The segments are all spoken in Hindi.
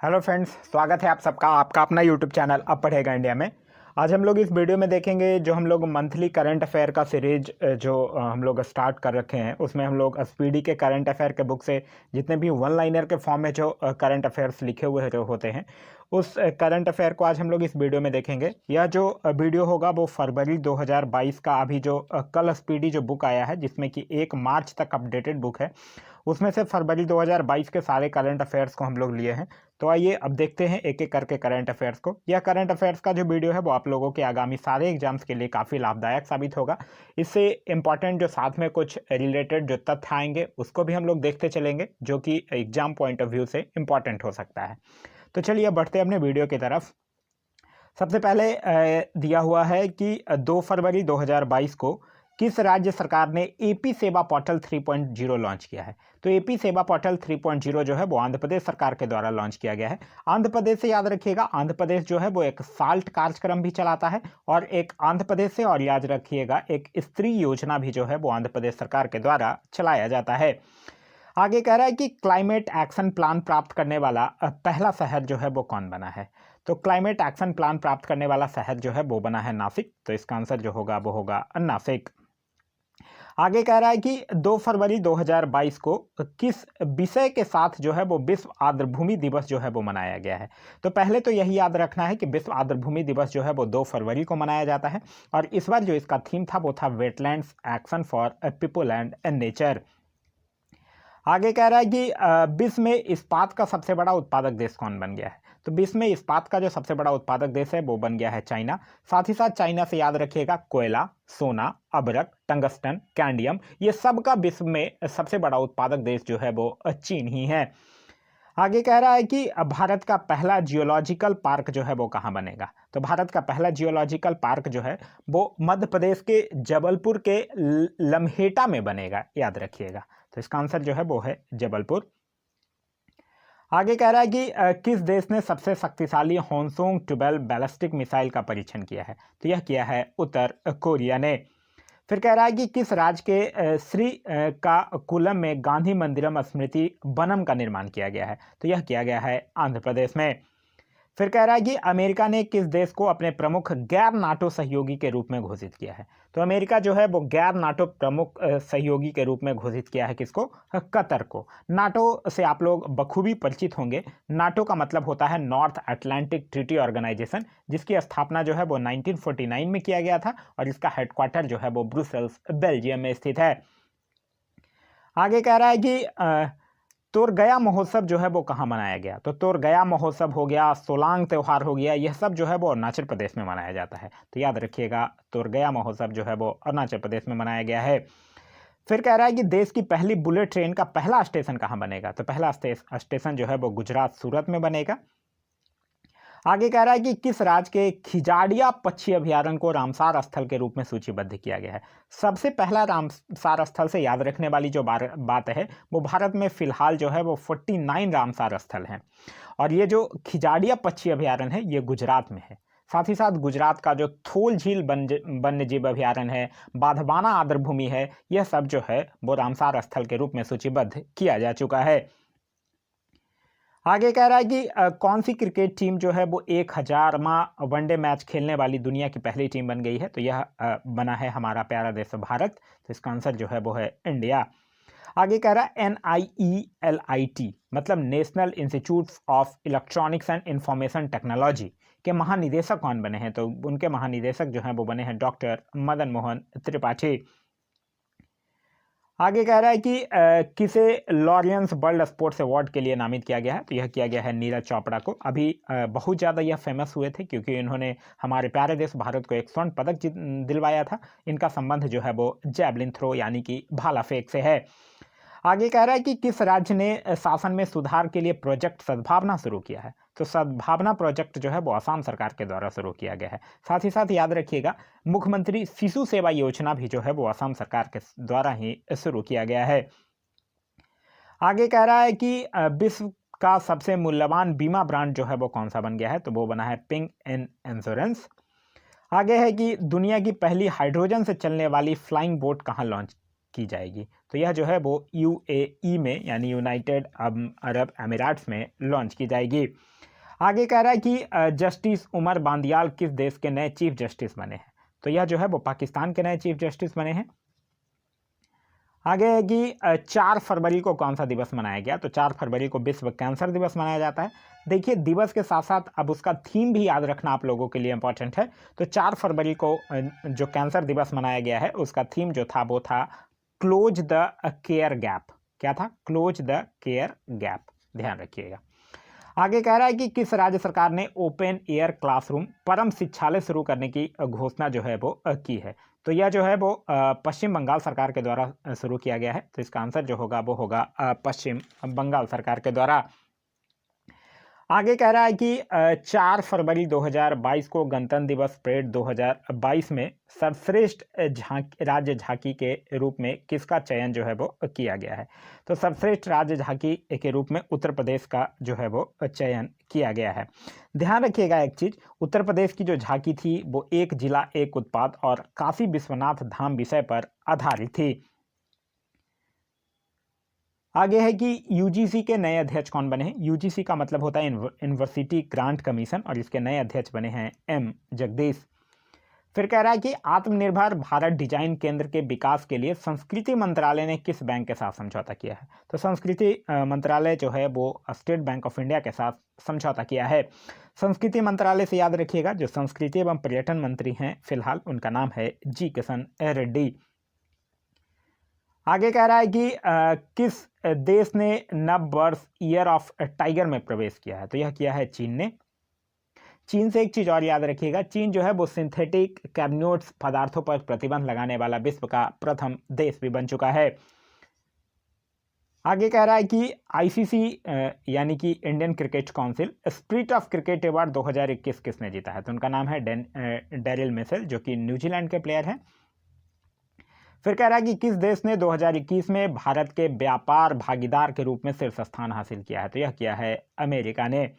हेलो फ्रेंड्स, स्वागत है आप सबका आपका अपना यूट्यूब चैनल अब पढ़ेगा इंडिया में। आज हम लोग इस वीडियो में देखेंगे जो हम लोग मंथली करंट अफेयर का सीरीज हम लोग स्टार्ट कर रखे हैं, उसमें हम लोग स्पीडी के करंट अफेयर के बुक से जितने भी वन लाइनर के फॉर्म में जो करंट अफेयर्स लिखे हुए जो होते हैं उस करंट अफेयर को आज हम लोग इस वीडियो में देखेंगे। यह जो वीडियो होगा वो फरवरी 2022 का अभी जो कल स्पीडी जो बुक आया है जिसमें कि 1 मार्च तक अपडेटेड बुक है, उसमें से फरवरी 2022 के सारे करंट अफेयर्स को हम लोग लिए हैं। तो आइए अब देखते हैं एक एक करके करंट अफेयर्स को। यह करंट अफेयर्स का जो वीडियो है वो आप लोगों के आगामी सारे एग्जाम्स के लिए काफ़ी लाभदायक साबित होगा। इससे इम्पॉर्टेंट जो साथ में कुछ रिलेटेड जो तथ्य आएंगे उसको भी हम लोग देखते चलेंगे, जो कि एग्जाम पॉइंट ऑफ व्यू से इम्पॉर्टेंट हो सकता है। तो चलिए बढ़ते हैं अपने वीडियो की तरफ। सबसे पहले दिया हुआ है कि 2 फरवरी 2022 को किस राज्य सरकार ने एपी सेवा पोर्टल 3.0 लॉन्च किया है। तो एपी सेवा पोर्टल 3.0 जो है वो आंध्र प्रदेश सरकार के द्वारा लॉन्च किया गया है। आंध्र प्रदेश से याद रखिएगा, आंध्र प्रदेश जो है वो एक साल्ट कार्यक्रम भी चलाता है और एक आंध्र प्रदेश से, और याद रखिएगा, एक स्त्री योजना भी जो है वो आंध्र प्रदेश सरकार के द्वारा चलाया जाता है। आगे कह रहा है कि क्लाइमेट एक्शन प्लान प्राप्त करने वाला पहला शहर जो है वो कौन बना है। तो क्लाइमेट एक्शन प्लान प्राप्त करने वाला शहर जो है वो बना है नासिक। तो इसका आंसर जो होगा वो होगा नासिक। आगे कह रहा है कि 2 फरवरी 2022 को किस विषय के साथ जो है वो विश्व आर्द्रभूमि दिवस जो है वो मनाया गया है। तो पहले तो यही याद रखना है कि विश्व आर्द्रभूमि दिवस जो है वो 2 फरवरी को मनाया जाता है और इस बार जो इसका थीम था वो था wetlands action for people and nature. आगे कह रहा है कि विश्व में इस्पात का सबसे बड़ा उत्पादक देश कौन बन गया है। तो विश्व में इस्पात का जो सबसे बड़ा उत्पादक देश है वो बन गया है चाइना। साथ ही साथ चाइना से याद रखिएगा कोयला, सोना, अबरक, टंगस्टन, कैंडियम, ये सब का विश्व में सबसे बड़ा उत्पादक देश जो है वो चीन ही है। आगे कह रहा है कि भारत का पहला जियोलॉजिकल पार्क जो है वो कहाँ बनेगा। तो भारत का पहला जियोलॉजिकल पार्क जो है वो मध्य प्रदेश के जबलपुर के लम्हेटा में बनेगा, याद रखिएगा। तो इसका आंसर जो है वो है जबलपुर। आगे कह रहा है कि किस देश ने सबसे शक्तिशाली होंसोंग 12 बैलिस्टिक मिसाइल का परीक्षण किया है। तो यह किया है उत्तर कोरिया ने। फिर कह रहा है कि किस राज्य के श्री का कुलम में गांधी मंदिरम स्मृति वनम का निर्माण किया गया है। तो यह किया गया है आंध्र प्रदेश में। फिर कह रहा है कि अमेरिका ने किस देश को अपने प्रमुख गैर नाटो सहयोगी के रूप में घोषित किया है। तो अमेरिका जो है वो गैर नाटो प्रमुख सहयोगी के रूप में घोषित किया है किसको? कतर को। नाटो से आप लोग बखूबी परिचित होंगे। नाटो का मतलब होता है नॉर्थ अटलांटिक ट्रीटी ऑर्गेनाइजेशन, जिसकी स्थापना जो है वो 1949 में किया गया था और इसका हेडक्वार्टर जो है वो ब्रुसेल्स बेल्जियम में स्थित है। आगे कह रहा है कि तोरगया महोत्सव जो है वो कहाँ मनाया गया। तो तोरगया महोत्सव हो गया, सोलांग त्यौहार हो गया, यह सब जो है वो अरुणाचल प्रदेश में मनाया जाता है। तो याद रखिएगा तोरगया महोत्सव जो है वो अरुणाचल प्रदेश में मनाया गया है। फिर कह रहा है कि देश की पहली बुलेट ट्रेन का पहला स्टेशन कहाँ बनेगा। तो पहला स्टेशन जो है वो गुजरात सूरत में बनेगा। आगे कह रहा है कि किस राज्य के खिजाड़िया पक्षी अभयारण्य को रामसार स्थल के रूप में सूचीबद्ध किया गया है। सबसे पहला रामसार स्थल से याद रखने वाली जो बात है वो भारत में फिलहाल जो है वो 49 रामसार स्थल हैं और ये जो खिजाड़िया पक्षी अभयारण्य है ये गुजरात में है। साथ ही साथ गुजरात का जो थोल झील वन्य जीव अभयारण्य है, बाधवाना आर्द्रभूमि है, यह सब जो है वो रामसार स्थल के रूप में सूचीबद्ध किया जा चुका है। आगे कह रहा है कि कौन सी क्रिकेट टीम जो है वो 1000वां वनडे मैच खेलने वाली दुनिया की पहली टीम बन गई है। तो यह बना है हमारा प्यारा देश भारत। तो इसका आंसर जो है वो है इंडिया। आगे कह रहा है NIELIT मतलब national institute of electronics and information technology के महानिदेशक कौन बने हैं। तो उनके महानिदेशक जो हैं वो बने हैं डॉक्टर मदन मोहन त्रिपाठी। आगे कह रहा है कि किसे लॉरेंस वर्ल्ड स्पोर्ट्स अवार्ड के लिए नामित किया गया है। तो यह किया गया है नीरज चोपड़ा को। अभी बहुत ज़्यादा यह फेमस हुए थे क्योंकि इन्होंने हमारे प्यारे देश भारत को एक स्वर्ण पदक दिलवाया था। इनका संबंध जो है वो जैवलिन थ्रो यानी कि भाला फेंक से है। आगे कह रहा है कि किस राज्य ने शासन में सुधार के लिए प्रोजेक्ट सद्भावना शुरू किया है। तो सद्भावना प्रोजेक्ट जो है वो असम सरकार के द्वारा शुरू किया गया है। साथ ही साथ याद रखिएगा मुख्यमंत्री शिशु सेवा योजना भी जो है वो असम सरकार के द्वारा ही शुरू किया गया है। आगे कह रहा है कि विश्व का सबसे मूल्यवान बीमा ब्रांड जो है वो कौन सा बन गया है। तो वो बना है पिंक इन इंश्योरेंस। आगे है कि दुनिया की पहली हाइड्रोजन से चलने वाली फ्लाइंग बोट कहाँ लॉन्च की जाएगी। तो यह जो है वो UAE में यानी यूनाइटेड अरब अमीराट्स में लॉन्च की जाएगी। आगे कह रहा है कि जस्टिस उमर बांदियाल किस देश के नए चीफ जस्टिस बने हैं। तो यह जो है वो पाकिस्तान के नए चीफ जस्टिस बने हैं। आगे है कि 4 फरवरी को कौन सा दिवस मनाया गया। तो 4 फरवरी को विश्व कैंसर दिवस मनाया जाता है। देखिए दिवस के साथ साथ अब उसका थीम भी याद रखना आप लोगों के लिए इंपॉर्टेंट है। तो 4 फरवरी को जो कैंसर दिवस मनाया गया है उसका थीम जो था वो था क्लोज द केयर गैप। क्या था? क्लोज द केयर गैप, ध्यान रखिएगा। आगे कह रहा है कि किस राज्य सरकार ने ओपन एयर क्लासरूम परम शिक्षालय शुरू करने की घोषणा जो है वो की है। तो यह जो है वो पश्चिम बंगाल सरकार के द्वारा शुरू किया गया है। तो इसका आंसर जो होगा वो होगा पश्चिम बंगाल सरकार के द्वारा। आगे कह रहा है कि 4 फरवरी 2022 को गणतंत्र दिवस परेड 2022 में सर्वश्रेष्ठ राज्य झांकी के रूप में किसका चयन जो है वो किया गया है। तो सर्वश्रेष्ठ राज्य झांकी के रूप में उत्तर प्रदेश का जो है वो चयन किया गया है। ध्यान रखिएगा एक चीज, उत्तर प्रदेश की जो झांकी थी वो एक जिला एक उत्पाद और काशी विश्वनाथ धाम विषय पर आधारित थी। आगे है कि यूजीसी के नए अध्यक्ष कौन बने हैं। यूजीसी का मतलब होता है यूनिवर्सिटी ग्रांट कमीशन, और इसके नए अध्यक्ष बने हैं एम जगदीश। फिर कह रहा है कि आत्मनिर्भर भारत डिजाइन केंद्र के विकास के लिए संस्कृति मंत्रालय ने किस बैंक के साथ समझौता किया है। तो संस्कृति मंत्रालय जो है वो स्टेट बैंक ऑफ इंडिया के साथ समझौता किया है। संस्कृति मंत्रालय से याद रखिएगा जो संस्कृति एवं पर्यटन मंत्री हैं फिलहाल उनका नाम है जी किशन रेड्डी। आगे कह रहा है कि किस देश ने नव वर्ष ईयर ऑफ टाइगर में प्रवेश किया है। तो यह किया है चीन ने। चीन से एक चीज और याद रखिएगा, चीन जो है वो सिंथेटिक कैबनोट्स पदार्थों पर प्रतिबंध लगाने वाला विश्व का प्रथम देश भी बन चुका है। आगे कह रहा है कि आईसीसी यानी कि Indian cricket council spirit of cricket award 2021 किसने जीता है। तो उनका नाम है डेरिल मिशेल जो कि न्यूजीलैंड के प्लेयर हैं। फिर कह रहा है कि किस देश ने 2021 में भारत के व्यापार भागीदार के रूप में शीर्ष स्थान हासिल किया है। तो यह किया है अमेरिका ने।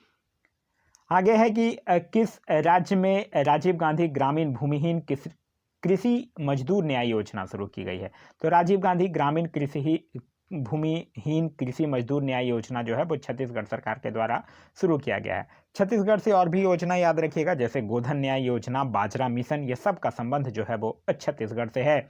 आगे है कि किस राज्य में राजीव गांधी ग्रामीण भूमिहीन कृषि मजदूर न्याय योजना शुरू की गई है। तो राजीव गांधी ग्रामीण भूमिहीन कृषि मजदूर न्याय योजना जो है वो छत्तीसगढ़ सरकार के द्वारा शुरू किया गया है। छत्तीसगढ़ से और भी योजना याद रखिएगा जैसे गोधन न्याय योजना, बाजरा मिशन, ये सब का संबंध जो है वो छत्तीसगढ़ से है।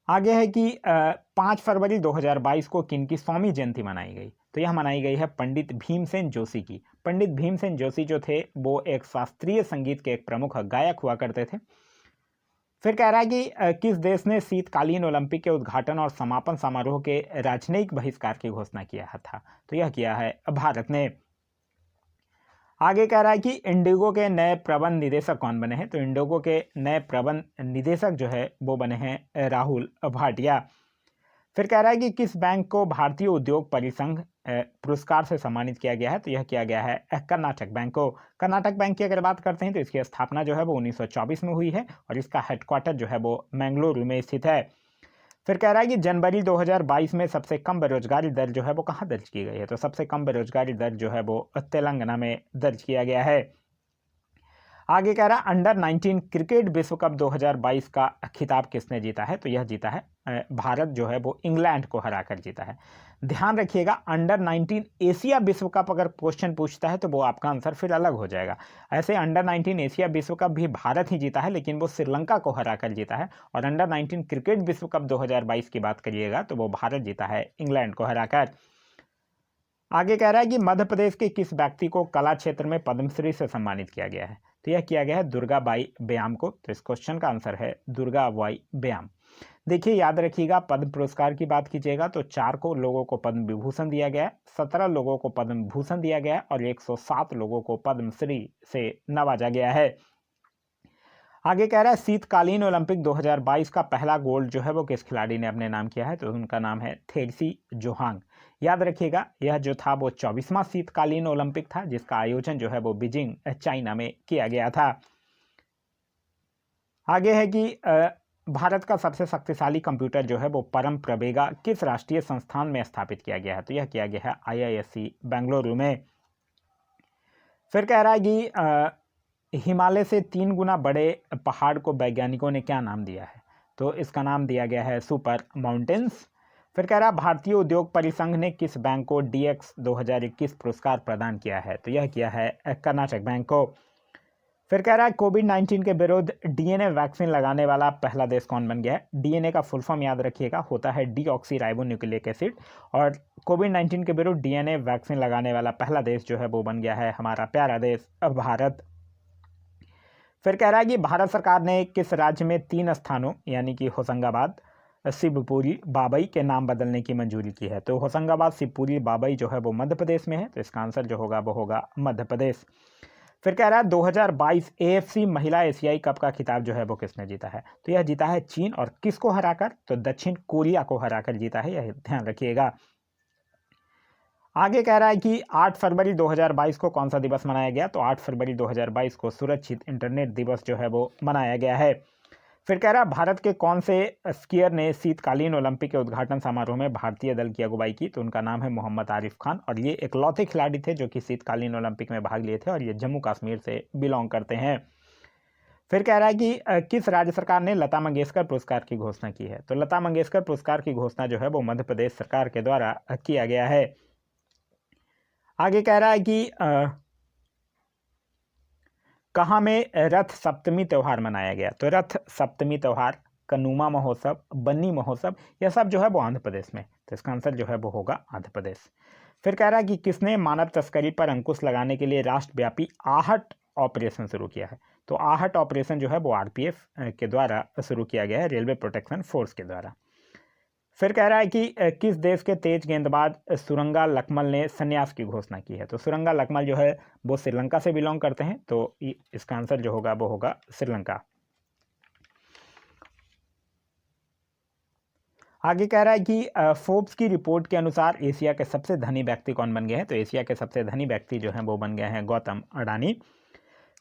आगे है कि 5 फरवरी 2022 को किनकी 100वीं जयंती मनाई गई। तो यह मनाई गई है पंडित भीमसेन जोशी की। पंडित भीमसेन जोशी जो थे वो एक शास्त्रीय संगीत के एक प्रमुख गायक हुआ करते थे। फिर कह रहा है कि किस देश ने शीतकालीन ओलंपिक के उद्घाटन और समापन समारोह के राजनयिक बहिष्कार की घोषणा किया था। तो यह किया है भारत ने। आगे कह रहा है कि इंडिगो के नए प्रबंध निदेशक कौन बने हैं। तो इंडिगो के नए प्रबंध निदेशक जो है वो बने हैं राहुल भाटिया। फिर कह रहा है कि किस बैंक को भारतीय उद्योग परिसंघ पुरस्कार से सम्मानित किया गया है। तो यह किया गया है कर्नाटक बैंक को। कर्नाटक बैंक की अगर बात करते हैं तो इसकी स्थापना जो है वो 1924 में हुई है और इसका हेडक्वार्टर जो है वो मैंगलोर में स्थित है। फिर कह रहा है कि जनवरी 2022 में सबसे कम बेरोजगारी दर जो है वो कहाँ दर्ज की गई है। तो सबसे कम बेरोजगारी दर जो है वो तेलंगाना में दर्ज किया गया है। आगे कह रहा है अंडर 19 क्रिकेट विश्व कप 2022 का खिताब किसने जीता है। तो यह जीता है भारत जो है वो इंग्लैंड को हराकर जीता है। ध्यान रखिएगा अंडर 19 एशिया विश्व कप अगर क्वेश्चन पूछता है तो वो आपका आंसर फिर अलग हो जाएगा। ऐसे अंडर 19 एशिया विश्व कप भी भारत ही जीता है लेकिन वो श्रीलंका को हराकर जीता है। और अंडर 19 क्रिकेट विश्व कप 2022 की बात करिएगा तो वो भारत जीता है इंग्लैंड को हराकर। आगे कह रहा है कि मध्य प्रदेश के किस व्यक्ति को कला क्षेत्र में पद्मश्री से सम्मानित किया गया है। तो यह किया गया है दुर्गाबाई व्याम को। तो इस क्वेश्चन का आंसर है दुर्गाबाई व्याम। देखिए याद रखिएगा पद्म पुरस्कार की बात कीजिएगा तो 4 लोगों को पद्म विभूषण दिया गया है, 17 लोगों को पद्म भूषण दिया गया है और 107 लोगों को पद्मश्री से नवाजा गया है। आगे कह रहा है शीतकालीन ओलंपिक 2022 का पहला गोल्ड जो है वो किस खिलाड़ी ने अपने नाम किया है। तो उनका नाम है थेरसी जोहांग। याद रखिएगा यह जो था वो 24वां शीतकालीन ओलंपिक था जिसका आयोजन जो है वो बीजिंग चाइना में किया गया था। आगे है कि भारत का सबसे शक्तिशाली कंप्यूटर जो है वो परम प्रवेगा किस राष्ट्रीय संस्थान में स्थापित किया गया है। तो यह किया गया है IISc बेंगलुरु में। फिर कह रहा है कि हिमालय से 3 गुना बड़े पहाड़ को वैज्ञानिकों ने क्या नाम दिया है। तो इसका नाम दिया गया है सुपर माउंटेन्स। फिर कह रहा है भारतीय उद्योग परिसंघ ने किस बैंक को DX 2021 पुरस्कार प्रदान किया है, तो यह किया है कर्नाटक बैंक को। फिर कह रहा है कोविड-19 के विरुद्ध DNA वैक्सीन लगाने वाला पहला देश कौन बन गया है। DNA का फुल फॉर्म याद रखिएगा, होता है डीऑक्सीराइबोन्यूक्लिक एसिड, और कोविड-19 के विरुद्ध DNA वैक्सीन लगाने वाला पहला देश जो है वो बन गया है हमारा प्यारा देश भारत। फिर कह रहा है कि भारत सरकार ने किस राज्य में 3 स्थानों यानी कि होशंगाबाद, शिवपुरी, बाबई के नाम बदलने की मंजूरी की है। तो होशंगाबाद, शिवपुरी, बाबई जो है वो मध्य प्रदेश में है, तो इसका आंसर जो होगा वो होगा मध्य प्रदेश। फिर कह रहा है 2022 AFC महिला एशियाई कप का खिताब जो है वो किसने जीता है, तो यह जीता है चीन, और किसको हराकर, तो दक्षिण कोरिया को हराकर जीता है, यह ध्यान रखिएगा। आगे कह रहा है कि 8 फरवरी 2022 को कौन सा दिवस मनाया गया, तो 8 फरवरी 2022 को सुरक्षित इंटरनेट दिवस जो है वो मनाया गया है। फिर कह रहा है भारत के कौन से स्कीयर ने शीतकालीन ओलंपिक के उद्घाटन समारोह में भारतीय दल की अगुवाई की, तो उनका नाम है मोहम्मद आरिफ खान, और ये इकलौते खिलाड़ी थे जो कि शीतकालीन ओलंपिक में भाग लिए थे, और ये जम्मू कश्मीर से बिलोंग करते हैं। फिर कह रहा है कि किस राज्य सरकार ने लता मंगेशकर पुरस्कार की घोषणा की है, तो लता मंगेशकर पुरस्कार की घोषणा जो है वो मध्य प्रदेश सरकार के द्वारा किया गया है। आगे कह रहा है कि कहाँ में रथ सप्तमी त्यौहार मनाया गया, तो रथ सप्तमी त्यौहार, कनुमा महोत्सव, बन्नी महोत्सव, यह सब जो है वो आंध्र प्रदेश में, तो इसका आंसर जो है वो होगा आंध्र प्रदेश। फिर कह रहा है कि किसने मानव तस्करी पर अंकुश लगाने के लिए राष्ट्रव्यापी आहट ऑपरेशन शुरू किया है, तो आहट ऑपरेशन जो है वो RPF के द्वारा शुरू किया गया है, रेलवे प्रोटेक्शन फोर्स के द्वारा। फिर कह रहा है कि किस देश के तेज गेंदबाज सुरंगा लकमल ने संन्यास की घोषणा की है, तो सुरंगा लकमल जो है वो श्रीलंका से बिलोंग करते हैं, तो इसका आंसर जो होगा वो होगा श्रीलंका। आगे कह रहा है कि फोर्ब्स की रिपोर्ट के अनुसार एशिया के सबसे धनी व्यक्ति कौन बन गए हैं, तो एशिया के सबसे धनी व्यक्ति जो हैं वो बन गए हैं गौतम अडानी।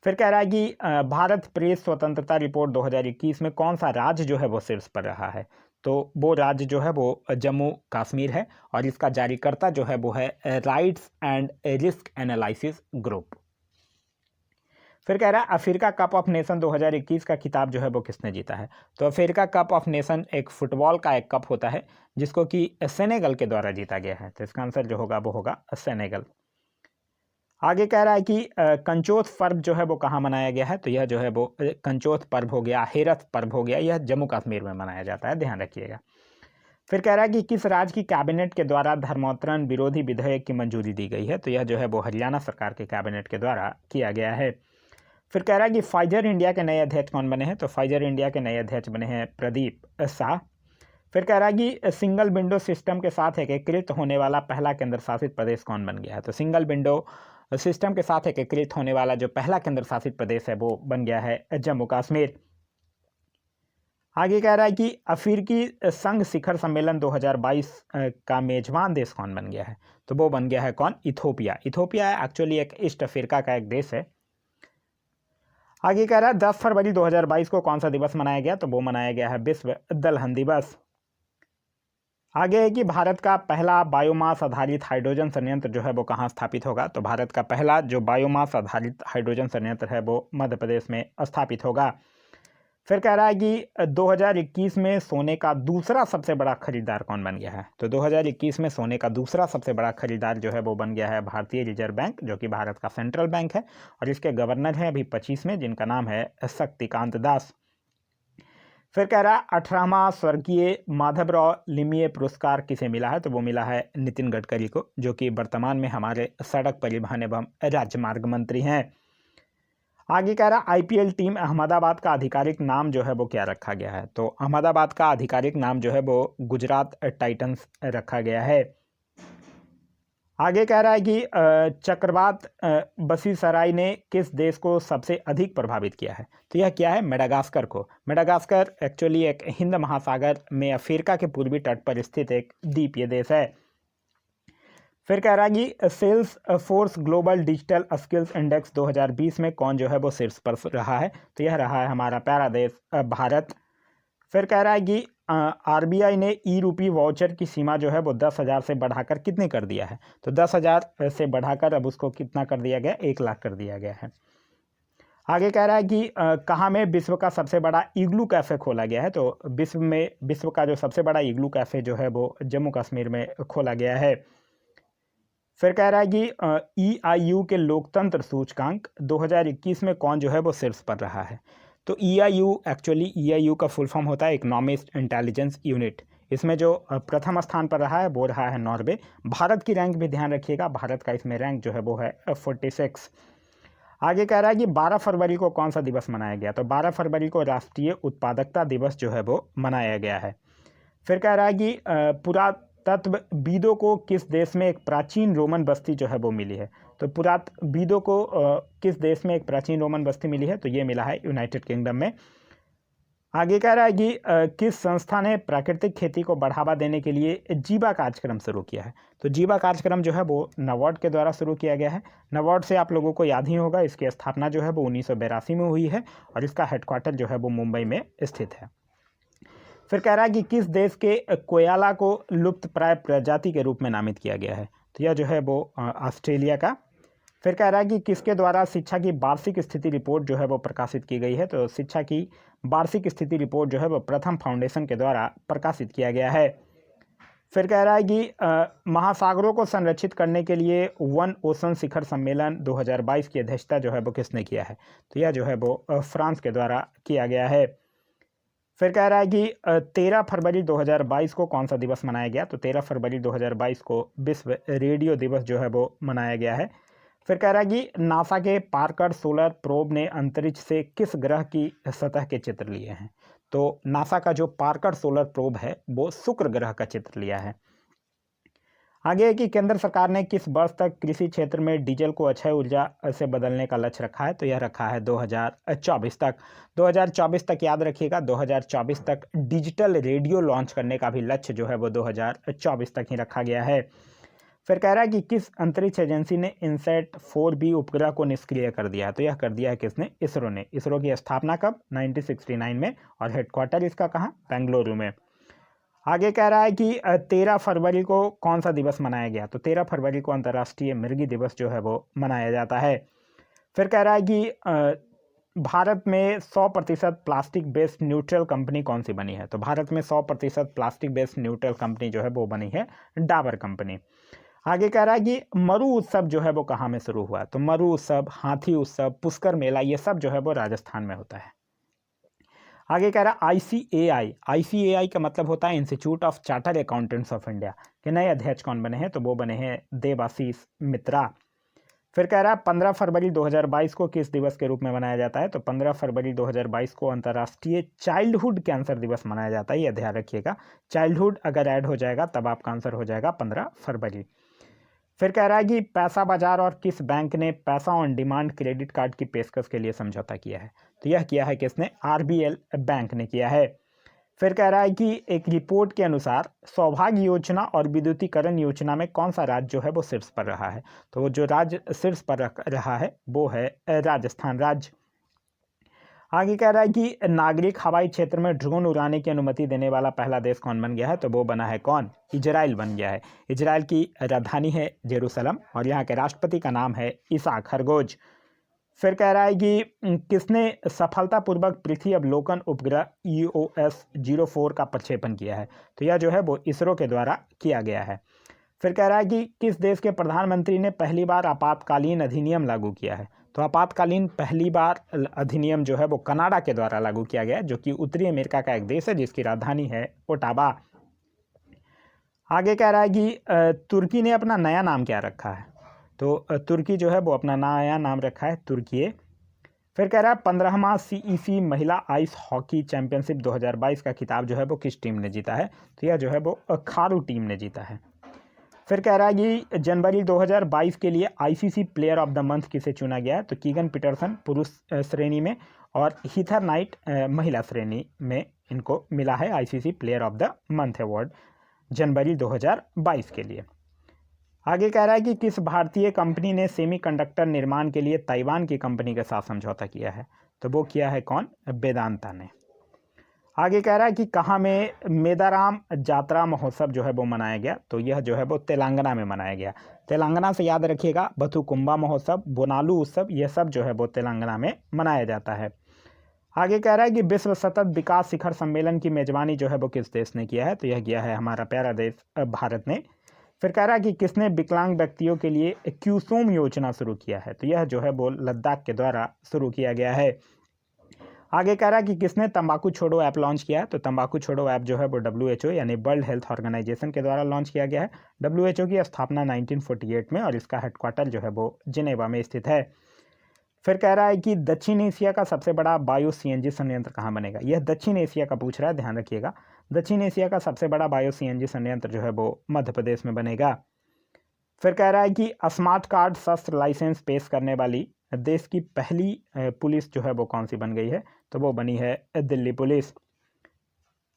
फिर कह रहा है कि भारत प्रेस स्वतंत्रता रिपोर्ट 2021 में कौन सा राज्य जो है वो शीर्ष पर रहा है, तो वो राज्य जो है वो जम्मू कश्मीर है, और इसका जारीकर्ता जो है वो है rights and risk analysis group. फिर कह रहा है अफ्रीका कप ऑफ नेशन 2021 का खिताब जो है वो किसने जीता है, तो अफ्रीका कप ऑफ नेशन एक फुटबॉल का एक कप होता है जिसको कि सेनेगल के द्वारा जीता गया है, तो इसका आंसर जो होगा वो होगा सेनेगल। आगे कह रहा है कि कंचोथ पर्व जो है वो कहाँ मनाया गया है, तो यह जो है वो कंचोथ पर्व हो गया, हेरथ पर्व हो गया, यह जम्मू कश्मीर में मनाया जाता है, ध्यान रखिएगा। फिर कह रहा है कि किस राज्य की कैबिनेट के द्वारा धर्मांतरण विरोधी विधेयक की मंजूरी दी गई है, तो यह जो है वो हरियाणा सरकार के कैबिनेट के द्वारा किया गया है। फिर कह रहा है कि फाइजर इंडिया के नए अध्यक्ष कौन बने हैं, तो फाइजर इंडिया के नए अध्यक्ष बने हैं प्रदीप शाह। फिर कह रहा है कि सिंगल विंडो सिस्टम के साथ एकीकृत होने वाला पहला केंद्र शासित प्रदेश कौन बन गया है, तो सिंगल विंडो सिस्टम के साथ एकीकृत होने वाला जो पहला केंद्र शासित प्रदेश है वो बन गया है जम्मू कश्मीर। आगे कह रहा है कि अफ्रीकी संघ शिखर सम्मेलन 2022 का मेजबान देश कौन बन गया है, तो वो बन गया है कौन, इथोपिया। इथोपिया एक्चुअली एक ईस्ट अफ्रीका का एक देश है। आगे कह रहा है 10 फरवरी 2022 को कौन सा दिवस मनाया गया, तो वो मनाया गया है विश्व दलहन दिवस। आगे है कि भारत का पहला बायोमास आधारित हाइड्रोजन संयंत्र जो है वो कहाँ स्थापित होगा, तो भारत का पहला जो बायोमास आधारित हाइड्रोजन संयंत्र है वो मध्य प्रदेश में स्थापित होगा। फिर कह रहा है कि 2021 में सोने का दूसरा सबसे बड़ा खरीदार कौन बन गया है, तो 2021 में सोने का दूसरा सबसे बड़ा खरीदार जो है वो बन गया है भारतीय रिजर्व बैंक, जो कि भारत का सेंट्रल बैंक है, और इसके गवर्नर हैं अभी 25 में, जिनका नाम है शक्तिकांत दास। फिर कह रहा है 18वां स्वर्गीय माधवराव लिमिये पुरस्कार किसे मिला है, तो वो मिला है नितिन गडकरी को, जो कि वर्तमान में हमारे सड़क परिवहन एवं राजमार्ग मंत्री हैं। आगे कह रहा IPL टीम अहमदाबाद का आधिकारिक नाम जो है वो क्या रखा गया है, तो अहमदाबाद का आधिकारिक नाम जो है वो गुजरात टाइटंस रखा गया है। आगे कह रहा है कि चक्रवात बसीसराय ने किस देश को सबसे अधिक प्रभावित किया है, तो यह क्या है, मेडागास्कर को। मेडागास्कर एक्चुअली एक हिंद महासागर में अफ्रीका के पूर्वी तट पर स्थित एक द्वीपीय देश है। फिर कह रहा है कि Salesforce global digital skills index 2020 में कौन जो है वो शीर्ष पर रहा है, तो यह रहा है हमारा प्यारा देश भारत। फिर कह रहा है कि RBI ने ई-रूपी वाउचर की सीमा जो है वो 10,000 से बढ़ाकर कितने कर दिया है, तो 10,000 से बढ़ाकर अब उसको कितना कर दिया गया, 1 लाख कर दिया गया है। आगे कह रहा है कि कहाँ में विश्व का सबसे बड़ा इग्लू कैफ़े खोला गया है। तो विश्व का जो सबसे बड़ा इग्लू कैफ़े जो है वो जम्मू कश्मीर में खोला गया है। फिर कह रहा है कि EIU के लोकतंत्र सूचकांक 2021 में कौन जो है वो शीर्ष पर रहा है। तो EIU का फुल फॉर्म होता है इकोनॉमिक इंटेलिजेंस यूनिट। इसमें जो प्रथम स्थान पर रहा है वो रहा है नॉर्वे। भारत की रैंक भी ध्यान रखिएगा, भारत का इसमें रैंक जो है वो है 46। आगे कह रहा है कि 12 फरवरी को कौन सा दिवस मनाया गया। तो 12 फरवरी को राष्ट्रीय उत्पादकता दिवस जो है वो मनाया गया है। फिर कह रहा है कि पुरातत्वविदों को किस देश में एक प्राचीन रोमन बस्ती जो है वो मिली है। तो पुरातत्वविदों को किस देश में एक प्राचीन रोमन बस्ती मिली है। तो ये मिला है यूनाइटेड किंगडम में। आगे कह रहा है कि किस संस्था ने प्राकृतिक खेती को बढ़ावा देने के लिए जीवा कार्यक्रम शुरू किया है। तो जीवा कार्यक्रम जो है वो नाबार्ड के द्वारा शुरू किया गया है। नाबार्ड से आप लोगों को याद ही होगा, इसकी स्थापना जो है वो 1982 में हुई है और इसका हेडक्वार्टर जो है वो मुंबई में स्थित है। फिर कह रहा है कि किस देश के कोयला को लुप्तप्राय प्रजाति के रूप में नामित किया गया है। तो यह जो है वो ऑस्ट्रेलिया का। फिर कह रहा है कि किसके द्वारा शिक्षा की वार्षिक स्थिति रिपोर्ट जो है वो प्रकाशित की गई है। तो शिक्षा की वार्षिक स्थिति रिपोर्ट जो है वो प्रथम फाउंडेशन के द्वारा प्रकाशित किया गया है। फिर कह रहा है कि महासागरों को संरक्षित करने के लिए वन ओशन शिखर सम्मेलन 2022 की अध्यक्षता जो है वो किसने किया है। तो यह जो है वो फ्रांस के द्वारा किया गया है। फिर कह रहा है कि 13 फरवरी 2022 को कौन सा दिवस मनाया गया। तो 13 फरवरी 2022 को विश्व रेडियो दिवस जो है वो मनाया गया है। फिर कह रहा है कि नासा के पार्कर सोलर प्रोब ने अंतरिक्ष से किस ग्रह की सतह के चित्र लिए हैं। तो नासा का जो पार्कर सोलर प्रोब है वो शुक्र ग्रह का चित्र लिया है। आगे है कि केंद्र सरकार ने किस वर्ष तक कृषि क्षेत्र में डीजल को अक्षय ऊर्जा से बदलने का लक्ष्य रखा है। तो यह रखा है 2024 तक। 2024 तक याद रखिएगा, 2024 तक डिजिटल रेडियो लॉन्च करने का भी लक्ष्य जो है वो 2024 तक ही रखा गया है। फिर कह रहा है कि किस अंतरिक्ष एजेंसी ने इनसैट 4B उपग्रह को निष्क्रिय कर दिया है। तो यह कर दिया है किसने, इसरो ने। इसरो की स्थापना कब, 1969 में, और हेडक्वार्टर इसका कहाँ, बेंगलुरु में। आगे कह रहा है कि 13 फरवरी को कौन सा दिवस मनाया गया। तो 13 फरवरी को अंतर्राष्ट्रीय मृगी दिवस जो है वो मनाया जाता है। फिर कह रहा है कि भारत में 100% प्लास्टिक बेस्ड न्यूट्रल कंपनी कौन सी बनी है। तो भारत में 100% प्लास्टिक बेस्ड न्यूट्रल कंपनी जो है वो बनी है डाबर कंपनी। आगे कह रहा है कि मरु उत्सव जो है वो कहाँ में शुरू हुआ। तो मरु उत्सव, हाथी उत्सव, पुष्कर मेला, ये सब जो है वो राजस्थान में होता है। आगे कह रहा है ICAI का मतलब होता है institute of chartered accountants of India के नए अध्यक्ष कौन बने हैं। तो वो बने हैं देवाशीष मित्रा। फिर कह रहा है 15 फरवरी 2022 को किस दिवस के रूप में मनाया जाता है। तो 15 फरवरी 2022 को अंतर्राष्ट्रीय चाइल्डहुड कैंसर दिवस मनाया जाता है। यह ध्यान रखिएगा, चाइल्डहुड अगर ऐड हो जाएगा तब आपका आंसर हो जाएगा 15 फरवरी। फिर कह रहा है कि पैसा बाजार और किस बैंक ने पैसा ऑन डिमांड क्रेडिट कार्ड की पेशकश के लिए समझौता किया है। तो यह किया है किसने, RBL बैंक ने किया है। फिर कह रहा है कि एक रिपोर्ट के अनुसार सौभाग्य योजना और विद्युतीकरण योजना में कौन सा राज्य जो है वो शीर्ष पर रहा है। तो जो राज्य शीर्ष पर रहा है वो है राजस्थान राज्य। आगे कह रहा है कि नागरिक हवाई क्षेत्र में ड्रोन उड़ाने की अनुमति देने वाला पहला देश कौन बन गया है। तो वो बना है कौन, इजराइल बन गया है। इजराइल की राजधानी है जेरूसलम और यहाँ के राष्ट्रपति का नाम है इसाक हरगोज। फिर कह रहा है कि किसने सफलतापूर्वक पृथ्वी अवलोकन उपग्रह EOS 04 का प्रक्षेपण किया है। तो यह जो है वो इसरो के द्वारा किया गया है। फिर कह रहा है कि किस देश के प्रधानमंत्री ने पहली बार आपातकालीन अधिनियम लागू किया है। तो आपातकालीन पहली बार अधिनियम जो है वो कनाडा के द्वारा लागू किया गया है, जो कि उत्तरी अमेरिका का एक देश है जिसकी राजधानी है ओटावा। आगे कह रहा है कि तुर्की ने अपना नया नाम क्या रखा है। तो तुर्की जो है वो अपना नया नाम रखा है तुर्की। फिर कह रहा है 15वां CEC महिला आइस हॉकी चैंपियनशिप 2022 का खिताब जो है वो किस टीम ने जीता है। तो यह जो है वो खारू टीम ने जीता है। फिर कह रहा है कि जनवरी 2022 के लिए ICC player of the month किसे चुना गया है। तो कीगन पीटरसन पुरुष श्रेणी में और हीथर नाइट महिला श्रेणी में इनको मिला है ICC player of the month award जनवरी 2022 के लिए। आगे कह रहा है कि किस भारतीय कंपनी ने सेमीकंडक्टर निर्माण के लिए ताइवान की कंपनी के साथ समझौता किया है। तो वो किया है कौन, वेदांता ने। आगे कह रहा है कि कहाँ में मेदाराम जात्रा महोत्सव जो है वो मनाया गया, तो यह जो है वो तेलंगाना में मनाया गया। तेलंगाना से याद रखिएगा, बथुकुंबा महोत्सव, बोनालू उत्सव, यह सब जो है वो तेलंगाना में मनाया जाता है। आगे कह रहा है कि विश्व सतत विकास शिखर सम्मेलन की मेजबानी जो है वो किस देश ने किया है, तो यह किया है हमारा प्यारा देश भारत ने। फिर कह रहा है कि किसने विकलांग व्यक्तियों के लिए क्यूसोम योजना शुरू किया है, तो यह जो है वो लद्दाख के द्वारा शुरू किया गया है। आगे कह रहा है कि किसने तंबाकू छोड़ो ऐप लॉन्च किया है, तो तंबाकू छोड़ो ऐप जो है वो WHO यानी वर्ल्ड हेल्थ ऑर्गेनाइजेशन के द्वारा लॉन्च किया गया है। WHO की स्थापना 1948 में और इसका हेडक्वार्टर जो है वो जिनेवा में स्थित है। फिर कह रहा है कि दक्षिण एशिया का सबसे बड़ा बायो CNG संयंत्र कहाँ बनेगा, यह दक्षिण एशिया का पूछ रहा है, ध्यान रखिएगा। दक्षिण एशिया का सबसे बड़ा बायो CNG संयंत्र जो है वो मध्य प्रदेश में बनेगा। फिर कह रहा है कि स्मार्ट कार्ड शस्त्र लाइसेंस पेश करने वाली देश की पहली पुलिस जो है वो कौन सी बन गई है, तो वो बनी है दिल्ली पुलिस।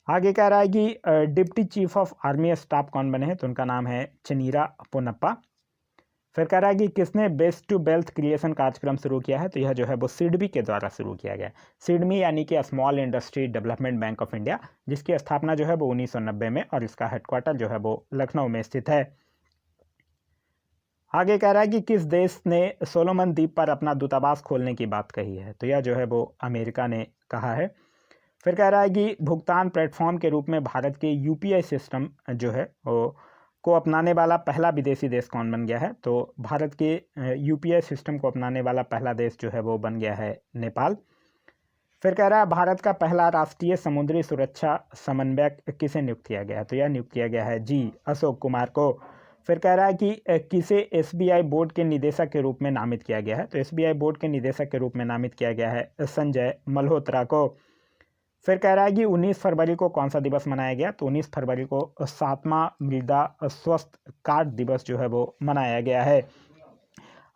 आगे कह रहा है कि deputy chief of army staff कौन बने हैं, तो उनका नाम है चनीरा पोनप्पा। फिर कह रहा है कि किसने बेस्ट टू वेल्थ क्रिएशन कार्यक्रम शुरू किया है, तो यह जो है वो सिडबी के द्वारा शुरू किया गया है। सिडबी यानी कि small industry development bank of India, जिसकी स्थापना जो है वो 1990 में और इसका हेडक्वार्टर जो है वो लखनऊ में स्थित है। आगे कह रहा है कि किस देश ने सोलोमन द्वीप पर अपना दूतावास खोलने की बात कही है, तो यह जो है वो अमेरिका ने कहा है। फिर कह रहा है कि भुगतान प्लेटफॉर्म के रूप में भारत के UPI सिस्टम जो है वो को अपनाने वाला पहला विदेशी देश कौन बन गया है, तो भारत के UPI सिस्टम को अपनाने वाला पहला देश जो है वो बन गया है नेपाल। फिर कह रहा है भारत का पहला राष्ट्रीय समुद्री सुरक्षा समन्वयक किसे नियुक्त किया गया है, तो यह नियुक्त किया गया है अशोक कुमार को। फिर कह रहा है कि किसे SBI बोर्ड के निदेशक के रूप में नामित किया गया है, तो SBI बोर्ड के निदेशक के रूप में नामित किया गया है संजय मल्होत्रा को। फिर कह रहा है कि 19 फरवरी को कौन सा दिवस मनाया गया, तो 19 फरवरी को 7वां मृदा स्वास्थ्य कार्ड दिवस जो है वो मनाया गया है।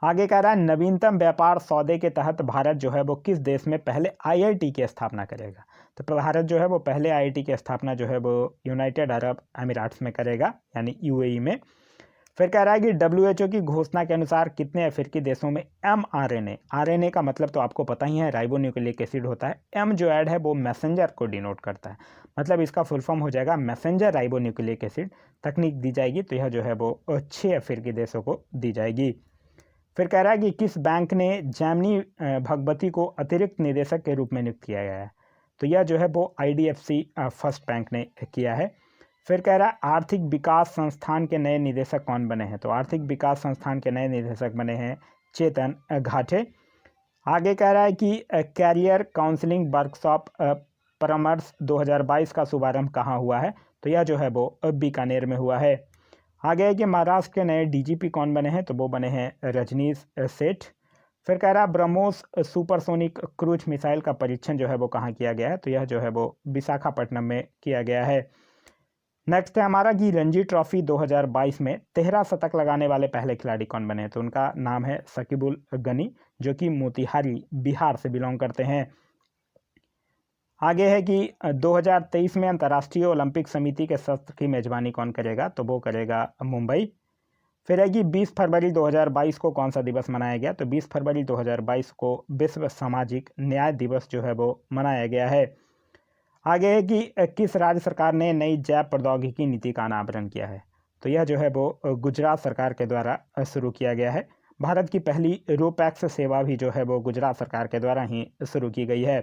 आगे कह रहा है नवीनतम व्यापार सौदे के तहत भारत जो है वो किस देश में पहले IIT की स्थापना करेगा, तो भारत जो है वो पहले IIT की स्थापना जो है वो यूनाइटेड अरब अमीराट्स में करेगा यानी UAE में। फिर कह रहा है कि WHO की घोषणा के अनुसार कितने अफ्रीकी देशों में mRNA का मतलब तो आपको पता ही है, राइबोन्यूक्लिक एसिड होता है। M जो ऐड है वो मैसेंजर को डिनोट करता है, मतलब इसका फुल फॉर्म हो जाएगा मैसेंजर राइबोन्यूक्लिक एसिड तकनीक दी जाएगी, तो यह जो है वो 6 अफ्रीकी देशों को दी जाएगी। फिर कह रहा है कि किस बैंक ने जैमिनी भगवती को अतिरिक्त निदेशक के रूप में नियुक्त किया गया है, तो यह जो है वो IDFC फर्स्ट बैंक ने किया है। फिर कह रहा है आर्थिक विकास संस्थान के नए निदेशक कौन बने हैं, तो आर्थिक विकास संस्थान के नए निदेशक बने हैं चेतन घाटे। आगे कह रहा है कि कैरियर काउंसलिंग वर्कशॉप परामर्श 2022 का शुभारंभ कहाँ हुआ है, तो यह जो है वो बीकानेर में हुआ है। आगे है कि महाराष्ट्र के नए DGP कौन बने हैं, तो वो बने हैं रजनीश सेठ। फिर कह रहा है ब्रह्मोस सुपरसोनिक क्रूज मिसाइल का परीक्षण जो है वो कहाँ किया गया है, तो यह जो है वो विशाखापट्टनम में किया गया है। नेक्स्ट है हमारा कि रणजी ट्रॉफी 2022 में 13 शतक लगाने वाले पहले खिलाड़ी कौन बने हैं, तो उनका नाम है शकीबुल गनी, जो कि मोतिहारी बिहार से बिलोंग करते हैं। आगे है कि 2023 में अंतर्राष्ट्रीय ओलंपिक समिति के सत्र की मेजबानी कौन करेगा, तो वो करेगा मुंबई। फिर है कि 20 फरवरी 2022 को कौन सा दिवस मनाया गया, तो 20 फरवरी 2022 को विश्व सामाजिक न्याय दिवस जो है वो मनाया गया है। आगे है कि किस राज्य सरकार ने नई जैव प्रौद्योगिकी नीति का अनावरण किया है, तो यह जो है वो गुजरात सरकार के द्वारा शुरू किया गया है। भारत की पहली रोपैक्स सेवा भी जो है वो गुजरात सरकार के द्वारा ही शुरू की गई है।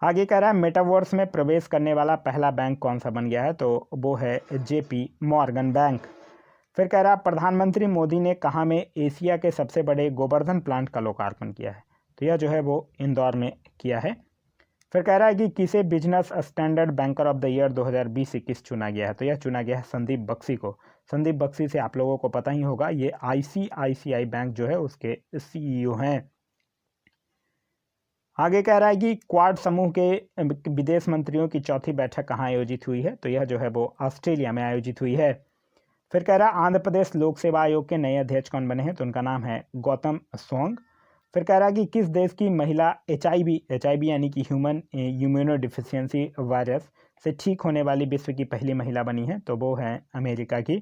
आगे कह रहा है मेटावर्स में प्रवेश करने वाला पहला बैंक कौन सा बन गया है, तो वो है JP मॉर्गन बैंक। फिर कह रहा है प्रधानमंत्री मोदी ने कहाँ में एशिया के सबसे बड़े गोवर्धन प्लांट का लोकार्पण किया है, तो यह जो है वो इंदौर में किया है। फिर कह रहा है कि किसे business standard banker of the year 2020-21 चुना गया है, तो यह चुना गया है संदीप बख्शी को। संदीप बख्शी से आप लोगों को पता ही होगा, ये ICICI बैंक जो है उसके CEO हैं। आगे कह रहा है कि क्वाड समूह के विदेश मंत्रियों की चौथी बैठक कहाँ आयोजित हुई है, तो यह जो है वो ऑस्ट्रेलिया में आयोजित हुई है। फिर कह रहा है आंध्र प्रदेश लोक सेवा आयोग के नए अध्यक्ष कौन बने हैं, तो उनका नाम है गौतम सोंग। फिर कह रहा है कि किस देश की महिला HIV यानी कि ह्यूमन इम्यूनो डिफिशियंसी वायरस से ठीक होने वाली विश्व की पहली महिला बनी है, तो वो है अमेरिका की।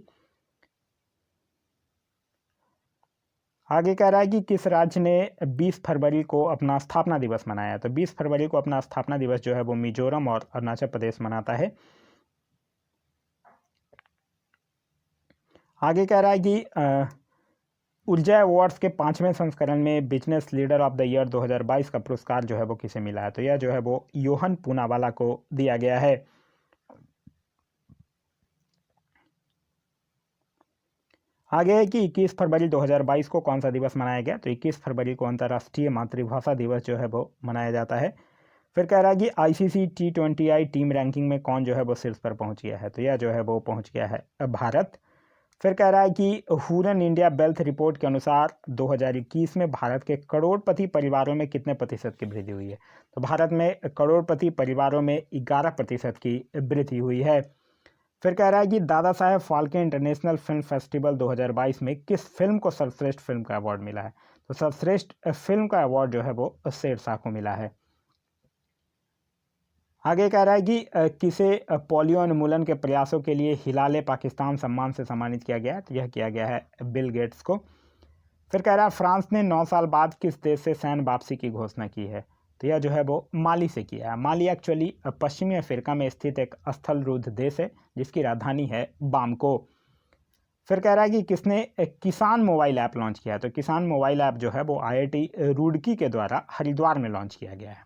आगे कह रहा है कि किस राज्य ने 20 फरवरी को अपना स्थापना दिवस मनाया। तो 20 फरवरी को अपना स्थापना दिवस जो है वो मिजोरम और अरुणाचल प्रदेश मनाता है। आगे कह रहा है कि ऊर्जा अवार्ड्स के 5वें संस्करण में business leader of the year 2022 का पुरस्कार जो है वो किसे मिला है। तो यह जो है वो योहन पूनावाला को दिया गया है। आगे है कि 21 फरवरी 2022 को कौन सा दिवस मनाया गया। तो 21 फरवरी को अंतर्राष्ट्रीय मातृभाषा दिवस जो है वो मनाया जाता है। फिर कह रहा है कि ICC T20I टीम रैंकिंग में कौन जो है वो शीर्ष पर पहुंच गया है। तो यह जो है वो पहुंच गया है भारत। फिर कह रहा है कि हुरन इंडिया वेल्थ रिपोर्ट के अनुसार 2021 में भारत के करोड़पति परिवारों में कितने प्रतिशत की वृद्धि हुई है। तो भारत में करोड़पति परिवारों में 11% की वृद्धि हुई है। फिर कह रहा है कि Dada Saheb Phalke international film festival 2022 में किस फिल्म को सर्वश्रेष्ठ फिल्म का अवार्ड मिला है। तो सर्वश्रेष्ठ फिल्म का अवार्ड जो है वो शेरशाह को मिला है। आगे कह रहा है कि किसे पोलियो उन्मूलन के प्रयासों के लिए हिलाले पाकिस्तान सम्मान से सम्मानित किया गया है। तो यह किया गया है बिल गेट्स को। फिर कह रहा है फ्रांस ने 9 साल बाद किस देश से सैन्य वापसी की घोषणा की है। तो यह जो है वो माली से किया है। माली एक्चुअली पश्चिमी अफ्रीका में स्थित एक स्थल रुद्ध देश है जिसकी राजधानी है बामको। फिर कह रहा है कि किसने किसान मोबाइल ऐप लॉन्च किया है। तो किसान मोबाइल ऐप जो है वो IIT रुड़की के द्वारा हरिद्वार में लॉन्च किया गया है।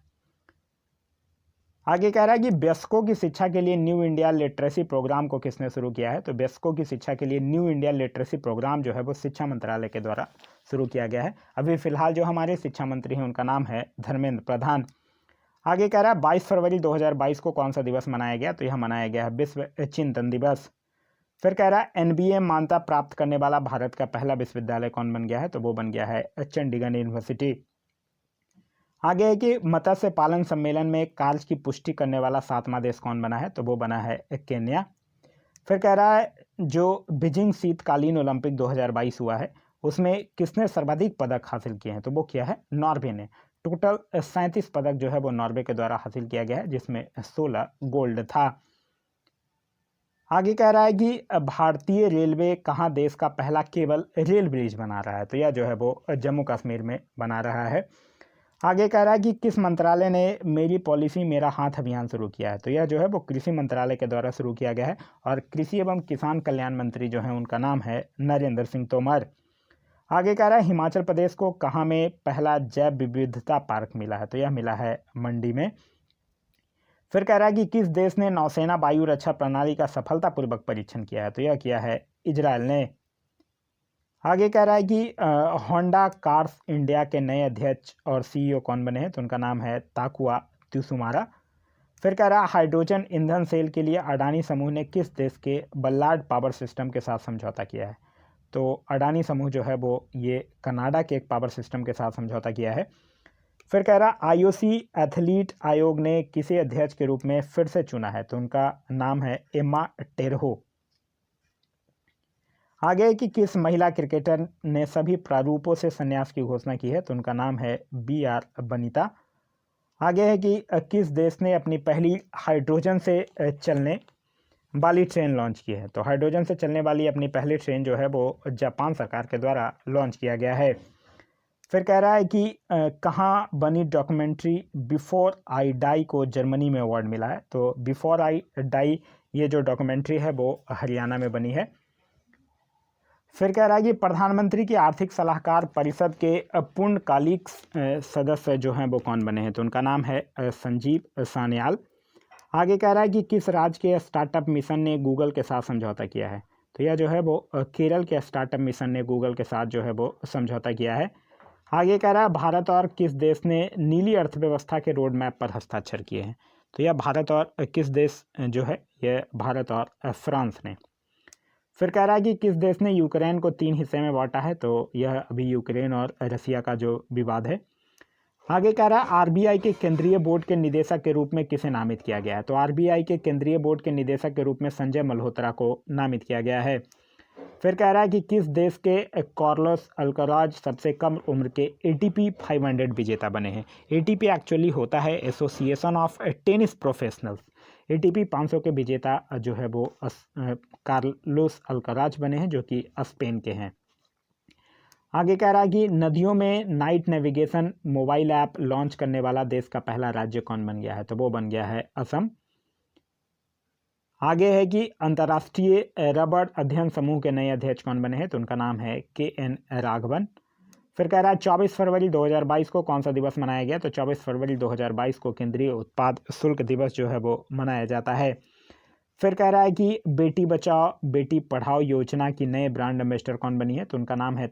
आगे कह रहा है कि वयस्कों की शिक्षा के लिए न्यू इंडिया लिटरेसी प्रोग्राम को किसने शुरू किया है। तो वयस्कों की शिक्षा के लिए न्यू इंडिया लिटरेसी प्रोग्राम जो है वो शिक्षा मंत्रालय के द्वारा शुरू किया गया है। अभी फिलहाल जो हमारे शिक्षा मंत्री हैं उनका नाम है धर्मेंद्र प्रधान। आगे कह रहा है 22 फरवरी 2022 को कौन सा दिवस मनाया गया। तो यह मनाया गया है विश्व चिंतन दिवस। फिर कह रहा है NBA मान्यता प्राप्त करने वाला भारत का पहला विश्वविद्यालय कौन बन गया है। तो वो बन गया है चंडीगढ़ यूनिवर्सिटी। आगे है कि मत्स्य पालन सम्मेलन में कार्य की पुष्टि करने वाला 7वां देश कौन बना है। तो वो बना है केन्या। फिर कह रहा है जो बीजिंग शीतकालीन ओलंपिक 2022 हुआ है उसमें किसने सर्वाधिक पदक हासिल किए हैं। तो वो किया है नॉर्वे ने। टोटल 37 पदक जो है वो नॉर्वे के द्वारा हासिल किया गया है जिसमें 16 गोल्ड था। आगे कह रहा है कि भारतीय रेलवे कहाँ देश का पहला केबल रेल ब्रिज बना रहा है। तो यह जो है वो जम्मू कश्मीर में बना रहा है। आगे कह रहा है कि किस मंत्रालय ने मेरी पॉलिसी मेरा हाथ अभियान शुरू किया है। तो यह जो है वो कृषि मंत्रालय के द्वारा शुरू किया गया है और कृषि एवं किसान कल्याण मंत्री जो है उनका नाम है नरेंद्र सिंह तोमर। आगे कह रहा है हिमाचल प्रदेश को कहाँ में पहला जैव विविधता पार्क मिला है। तो यह मिला है मंडी में। फिर कह रहा है कि किस देश ने नौसेना वायु रक्षा प्रणाली का सफलतापूर्वक परीक्षण किया है। तो यह किया है इजराइल ने। आगे कह रहा है कि होंडा कार्स इंडिया के नए अध्यक्ष और CEO कौन बने हैं। तो उनका नाम है ताकुआ त्सुमारा। फिर कह रहा है हाइड्रोजन ईंधन सेल के लिए अडानी समूह ने किस देश के बल्लार्ड पावर सिस्टम के साथ समझौता किया है। तो अडानी समूह जो है वो ये कनाडा के एक पावर सिस्टम के साथ समझौता किया है। फिर कह रहा IOC एथलीट आयोग ने किसे अध्यक्ष के रूप में फिर से चुना है। तो उनका नाम है एम्मा टेरहो। आगे कि किस महिला क्रिकेटर ने सभी प्रारूपों से संन्यास की घोषणा की है। तो उनका नाम है BR बनीता। आगे है कि किस देश ने अपनी पहली हाइड्रोजन से चलने वाली ट्रेन लॉन्च की है। तो हाइड्रोजन से चलने वाली अपनी पहली ट्रेन जो है वो जापान सरकार के द्वारा लॉन्च किया गया है। फिर कह रहा है कि कहाँ बनी डॉक्यूमेंट्री बिफोर आई डाई को जर्मनी में अवार्ड मिला है। तो बिफोर आई डाई ये जो डॉक्यूमेंट्री है वो हरियाणा में बनी है। फिर कह रहा है कि प्रधानमंत्री की आर्थिक सलाहकार परिषद के पूर्णकालिक सदस्य जो हैं वो कौन बने हैं। तो उनका नाम है संजीव सान्याल। आगे कह रहा है कि किस राज्य के स्टार्टअप मिशन ने गूगल के साथ समझौता किया है। तो यह जो है वो केरल के स्टार्टअप मिशन ने गूगल के साथ जो है वो समझौता किया है। आगे कह रहा है भारत और किस देश ने नीली अर्थव्यवस्था के रोड मैप पर हस्ताक्षर किए हैं। तो यह भारत और किस देश जो है यह भारत और फ्रांस ने। फिर कह रहा है कि किस देश ने यूक्रेन को 3 हिस्से में बांटा है। तो यह अभी यूक्रेन और रसिया का जो विवाद है। आगे कह रहा है RBI के केंद्रीय बोर्ड के निदेशक के रूप में किसे नामित किया गया है। तो RBI के केंद्रीय बोर्ड के निदेशक के रूप में संजय मल्होत्रा को नामित किया गया है। फिर कह रहा है कि किस देश के कार्लोस अल्कराज सबसे कम उम्र के ATP 500 विजेता बने हैं। ATP एक्चुअली होता है association of tennis professionals. ATP 500 के विजेता जो है वो कार्लोस अल्कराज बने हैं जो कि स्पेन के हैं। आगे कह रहा है कि नदियों में night navigation mobile app launch करने वाला देश का पहला राज्य कौन बन गया है, तो वो बन गया है असम। आगे है कि अंतर्राष्ट्रीय रबड़ अध्ययन समूह के नए अध्यक्ष कौन बने हैं, तो उनका नाम है KN राघवन। फिर कह रहा है 24 फरवरी 2022 को कौन सा दिवस मनाया गया, तो 24 फरवरी 2022 को केंद्रीय उत्पाद शुल्क दिवस जो है वो मनाया जाता है। फिर कह रहा है कि बेटी बचाओ बेटी पढ़ाओ योजना की नए ब्रांड एम्बेसडर कौन बनी है, तो उनका नाम है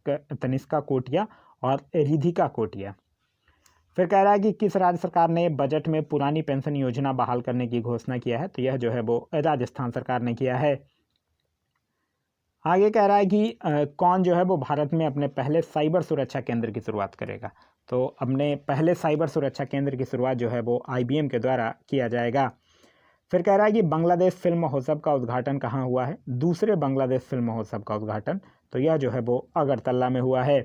तनिष्का कोटिया और रिधिका कोटिया। फिर कह रहा है कि किस राज्य सरकार ने बजट में पुरानी पेंशन योजना बहाल करने की घोषणा किया है, तो यह जो है वो राजस्थान सरकार ने किया है। आगे कह रहा है कि कौन जो है वो भारत में अपने पहले साइबर सुरक्षा केंद्र की शुरुआत करेगा, तो अपने पहले साइबर सुरक्षा केंद्र की शुरुआत जो है वो IBM के द्वारा किया जाएगा। फिर कह रहा है कि बांग्लादेश फिल्म महोत्सव का उद्घाटन कहाँ हुआ है, दूसरे बांग्लादेश फिल्म महोत्सव का उद्घाटन, तो यह जो है वो अगरतला में हुआ है।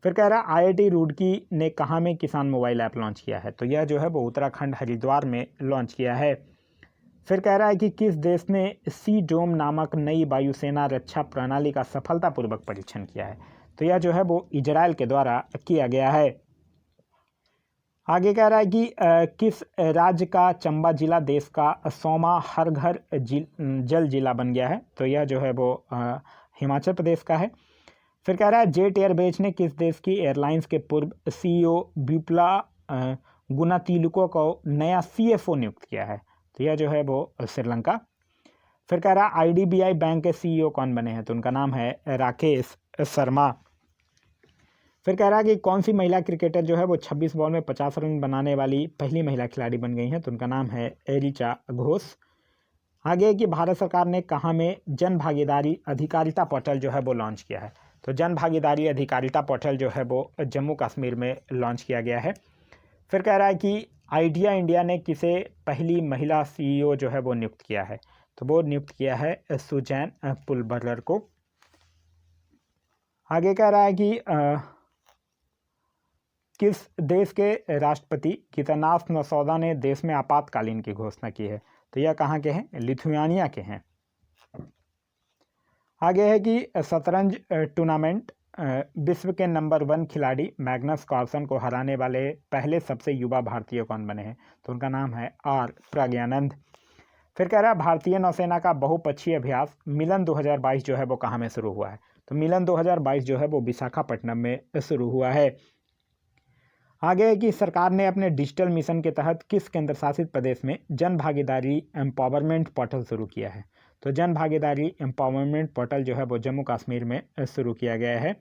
फिर कह रहा है IIT रुड़की ने कहाँ में किसान मोबाइल ऐप लॉन्च किया है, तो यह जो है वो उत्तराखंड हरिद्वार में लॉन्च किया है। फिर कह रहा है कि किस देश ने सी डोम नामक नई वायुसेना रक्षा प्रणाली का सफलतापूर्वक परीक्षण किया है, तो यह जो है वो इजराइल के द्वारा किया गया है। आगे कह रहा है कि किस राज्य का चंबा जिला देश का 100वां हर घर जल जिला बन गया है, तो यह जो है वो हिमाचल प्रदेश का है। फिर कह रहा है जेट एयरवेज ने किस देश की एयरलाइंस के पूर्व CEO बिप्ला गुनातिलुको को नया CFO नियुक्त किया है, तो यह जो है वो श्रीलंका। फिर कह रहा है IDBI बैंक के CEO कौन बने हैं, तो उनका नाम है राकेश शर्मा। फिर कह रहा है कि कौन सी महिला क्रिकेटर जो है वो 26 बॉल में 50 रन बनाने वाली पहली महिला खिलाड़ी बन गई हैं, तो उनका नाम है ऋचा घोष। आगे कि भारत सरकार ने कहाँ में जन भागीदारी अधिकारिता पोर्टल जो है वो लॉन्च किया है, तो जन भागीदारी अधिकारिता पोर्टल जो है वो जम्मू कश्मीर में लॉन्च किया गया है। फिर कह रहा है कि आइडिया इंडिया ने किसे पहली महिला CEO जो है वो नियुक्त किया है, तो वो नियुक्त किया है सुजैन पुलबरर को। आगे कह रहा है कि किस देश के राष्ट्रपति कीर्तनाथ नसौदा ने देश में आपातकालीन की घोषणा की है, तो यह कहाँ के हैं, लिथुआनिया के हैं। आगे है कि शतरंज टूर्नामेंट विश्व के नंबर 1 खिलाड़ी मैग्नस कार्लसन को हराने वाले पहले सबसे युवा भारतीय कौन बने हैं, तो उनका नाम है R प्रज्ञानंद। फिर कह रहा है भारतीय नौसेना का बहुपक्षीय अभ्यास मिलन 2022 जो है वो कहाँ में शुरू हुआ है, तो मिलन 2022 जो है वो विशाखापट्टनम में शुरू हुआ है। आगे है कि सरकार ने अपने डिजिटल मिशन के तहत किस केंद्र शासित प्रदेश में जन भागीदारी एम्पावरमेंट पोर्टल शुरू किया है, तो जन भागीदारी एम्पावरमेंट पोर्टल जो है वो जम्मू कश्मीर में शुरू किया गया है।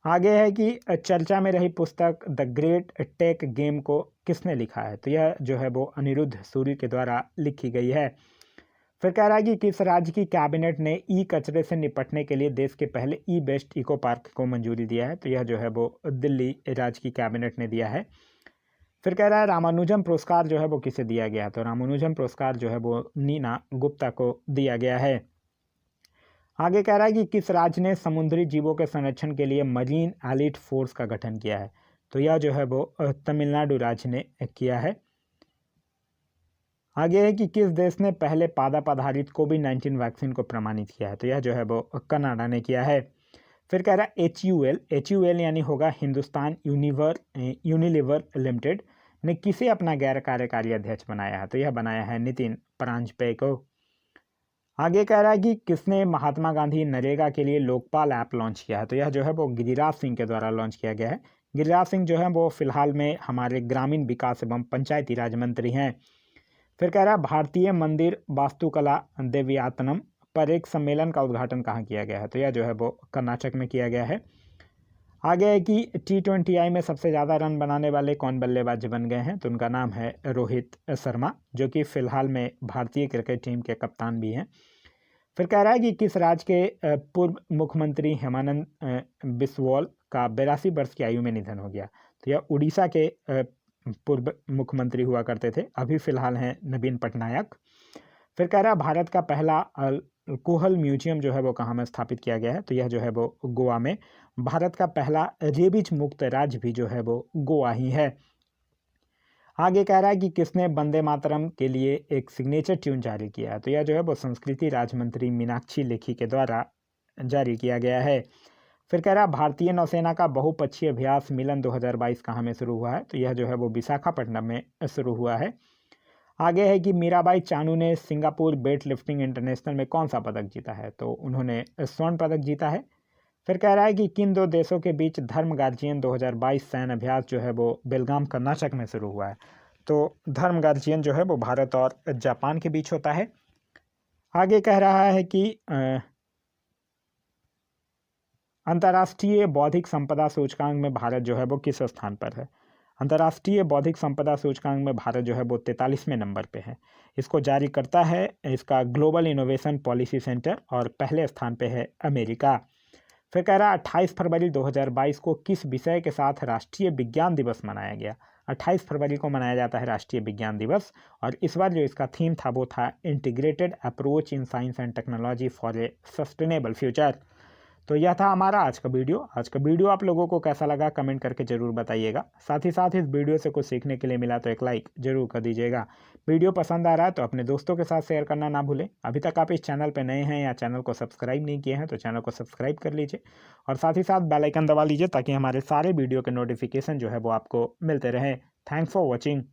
आगे है कि चर्चा में रही पुस्तक द ग्रेट टेक गेम को किसने लिखा है, तो यह जो है वो अनिरुद्ध सूरी के द्वारा लिखी गई है। फिर कह रहा है कि किस राज्य की कैबिनेट ने कचरे से निपटने के लिए देश के पहले बेस्ट इको पार्क को मंजूरी दिया है, तो यह जो है वो दिल्ली राज्य की कैबिनेट ने दिया है। फिर कह रहा है रामानुजम पुरस्कार जो है वो किसे दिया गया, तो रामानुजम पुरस्कार जो है वो नीना गुप्ता को दिया गया है। आगे कह रहा है कि किस राज्य ने समुद्री जीवों के संरक्षण के लिए मरीन एलिट फोर्स का गठन किया है, तो यह जो है वो तमिलनाडु राज्य ने किया है। आगे है कि किस देश ने पहले पादप आधारित कोविड-19 वैक्सीन को प्रमाणित किया है, तो यह जो है वो कनाडा ने किया है। फिर कह रहा है HUL यानी होगा हिंदुस्तान यूनिलीवर लिमिटेड ने किसे अपना गैर कार्यकारी अध्यक्ष बनाया है, तो यह बनाया है नितिन परांजपे को। आगे कह रहा है कि किसने महात्मा गांधी नरेगा के लिए लोकपाल ऐप लॉन्च किया है, तो यह जो है वो गिरिराज सिंह के द्वारा लॉन्च किया गया है। गिरिराज सिंह जो है वो फिलहाल में हमारे ग्रामीण विकास एवं पंचायती राज मंत्री हैं। फिर कह रहा है भारतीय मंदिर वास्तुकला देवयातनम पर एक सम्मेलन का उद्घाटन कहाँ किया गया है, तो यह जो है वो कर्नाटक में किया गया है। आगे है कि T20I में सबसे ज़्यादा रन बनाने वाले कौन बल्लेबाज बन गए हैं, तो उनका नाम है रोहित शर्मा, जो कि फिलहाल में भारतीय क्रिकेट टीम के कप्तान भी हैं। फिर कह रहा है कि किस राज्य के पूर्व मुख्यमंत्री हेमानंद बिस्वाल का 82 वर्ष की आयु में निधन हो गया, तो यह उड़ीसा के पूर्व मुख्यमंत्री हुआ करते थे, अभी फिलहाल हैं नवीन पटनायक। फिर कह रहा है भारत का पहला अल्कोहल म्यूजियम जो है वो कहाँ में स्थापित किया गया है, तो यह जो है वो गोवा में। भारत का पहला रेबीज मुक्त राज्य भी जो है वो गोवा ही है। आगे कह रहा है कि किसने वंदे मातरम के लिए एक सिग्नेचर ट्यून जारी किया है, तो यह जो है वो संस्कृति राज्य मंत्री मीनाक्षी लेखी के द्वारा जारी किया गया है। फिर कह रहा है भारतीय नौसेना का बहुपक्षीय अभ्यास मिलन 2022 कहाँ में शुरू हुआ है, तो यह जो है वो विशाखापट्टनम में शुरू हुआ है। आगे है कि मीराबाई चानू ने सिंगापुर वेट लिफ्टिंग इंटरनेशनल में कौन सा पदक जीता है, तो उन्होंने स्वर्ण पदक जीता है। फिर कह रहा है कि किन दो देशों के बीच धर्म गार्जियन 2022 सैन्य अभ्यास जो है वो बेलगाम कर्नाटक में शुरू हुआ है, तो धर्म गार्जियन जो है वो भारत और जापान के बीच होता है। आगे कह रहा है कि अंतर्राष्ट्रीय बौद्धिक संपदा सूचकांक में भारत जो है वो किस स्थान पर है। अंतर्राष्ट्रीय बौद्धिक संपदा सूचकांक में भारत जो है वो 43वें नंबर पे है। इसको जारी करता है इसका ग्लोबल इनोवेशन पॉलिसी सेंटर और पहले स्थान पे है अमेरिका। फिर कह रहा है 28 फरवरी 2022 को किस विषय के साथ राष्ट्रीय विज्ञान दिवस मनाया गया। 28 फरवरी को मनाया जाता है राष्ट्रीय विज्ञान दिवस, और इस बार जो इसका थीम था वो था integrated approach in science and technology for a sustainable future. तो यह था हमारा आज का वीडियो। आज का वीडियो आप लोगों को कैसा लगा कमेंट करके ज़रूर बताइएगा। साथ ही साथ इस वीडियो से कुछ सीखने के लिए मिला तो एक लाइक ज़रूर कर दीजिएगा। वीडियो पसंद आ रहा है तो अपने दोस्तों के साथ शेयर करना ना भूलें। अभी तक आप इस चैनल पर नए हैं या चैनल को सब्सक्राइब नहीं किए हैं तो चैनल को सब्सक्राइब कर लीजिए, और साथ ही साथ बेल आइकन दबा लीजिए ताकि हमारे सारे वीडियो के नोटिफिकेशन जो है वो आपको मिलते रहें। Thanks for watching.